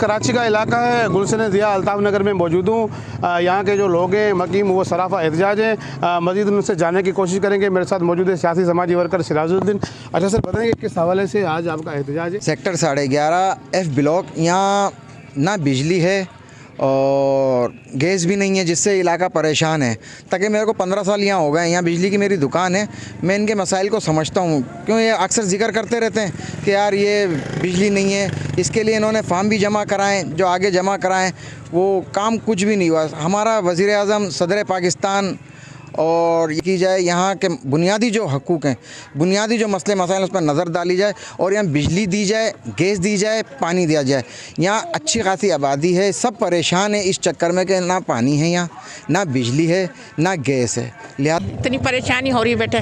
कराची का इलाका है, गुलशन ज़िया अल्ताफ़ नगर में मौजूद हूँ। यहाँ के जो लोग हैं मकीम वो सराफा एहतजाज हैं। मज़ीद उनसे जानने की कोशिश करेंगे। मेरे साथ मौजूद है सियासी समाजी वर्कर सिराजुद्दीन। अच्छा सर, बताएंगे किस हवाले से आज आपका एहतजाज है? सेक्टर 11.5 F ब्लॉक, यहाँ ना बिजली है और गैस भी नहीं है, जिससे इलाका परेशान है। ताकि मेरे को 15 साल यहाँ हो गए, यहाँ बिजली की मेरी दुकान है। मैं इनके मसाइल को समझता हूँ, क्यों ये अक्सर जिक्र करते रहते हैं कि यार ये बिजली नहीं है। इसके लिए इन्होंने फॉर्म भी जमा कराएं, जो आगे जमा कराएं वो काम कुछ भी नहीं हुआ। हमारा वज़ीर आज़म, सदर पाकिस्तान और ये की जाए, यहाँ के बुनियादी जो हकूक़ हैं, बुनियादी जो मसले मसाइल उस पर नज़र डाली जाए और यहाँ बिजली दी जाए, गैस दी जाए, पानी दिया जाए। यहाँ अच्छी खासी आबादी है, सब परेशान है इस चक्कर में कि ना पानी है, यहाँ ना बिजली है, ना गैस है। लिहाजा इतनी परेशानी हो रही बेटे,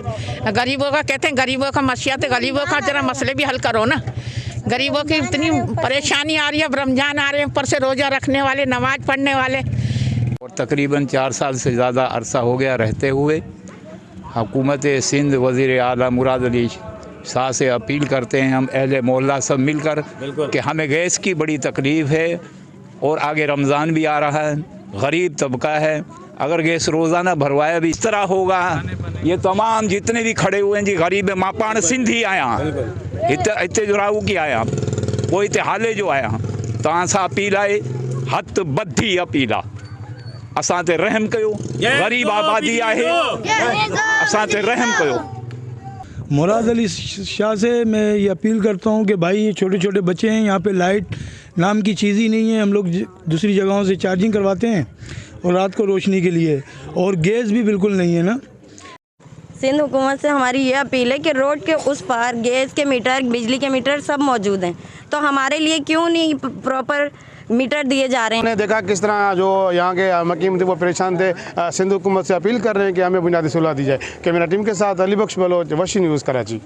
गरीबों का कहते हैं, गरीबों का मसीहत है, गरीबों का जरा मसले भी हल करो ना। गरीबों की इतनी परेशानी आ रही है, रमज़ान आ रहे हैं, ऊपर से रोज़ा रखने वाले, नमाज़ पढ़ने वाले। और तकरीबन 4 साल से ज़्यादा अरसा हो गया रहते हुए हुकूमत सिंध वज़ीर आला मुराद अली शाह से अपील करते हैं हम अहले मोहल्ला सब मिलकर कि हमें गैस की बड़ी तकलीफ़ है और आगे रमज़ान भी आ रहा है, गरीब तबका है। अगर गैस रोज़ाना भरवाया भी इस तरह होगा, ये तमाम जितने भी खड़े हुए हैं जी गरीब मां पाण सिंधी आया इतने जुराऊ की आया वो इतने हाले जो आया तव्हां सां अपील आहे, हथ बधी अपील आहे, असां ते रहम कयो। गरीब आबादी आहे, असां ते रहम कयो। मुराद अली शाह से मैं ये अपील करता हूँ कि भाई ये छोटे छोटे बच्चे हैं, यहाँ पे लाइट नाम की चीज़ ही नहीं है। हम लोग दूसरी जगहों से चार्जिंग करवाते हैं और रात को रोशनी के लिए, और गैस भी बिल्कुल नहीं है ना। सिंध हुकूमत से हमारी ये अपील है कि रोड के उस पार गैस के मीटर, बिजली के मीटर सब मौजूद हैं, तो हमारे लिए क्यों नहीं प्रॉपर मीटर दिए जा रहे हैं। हमने देखा किस तरह जो यहाँ के मकीम थे वो परेशान थे। सिंध हुकूमत से अपील कर रहे हैं कि हमें बुनियादी सुलह दी जाए। कैमरा टीम के साथ अली बख्श बलोच, वशी न्यूज़, कराची।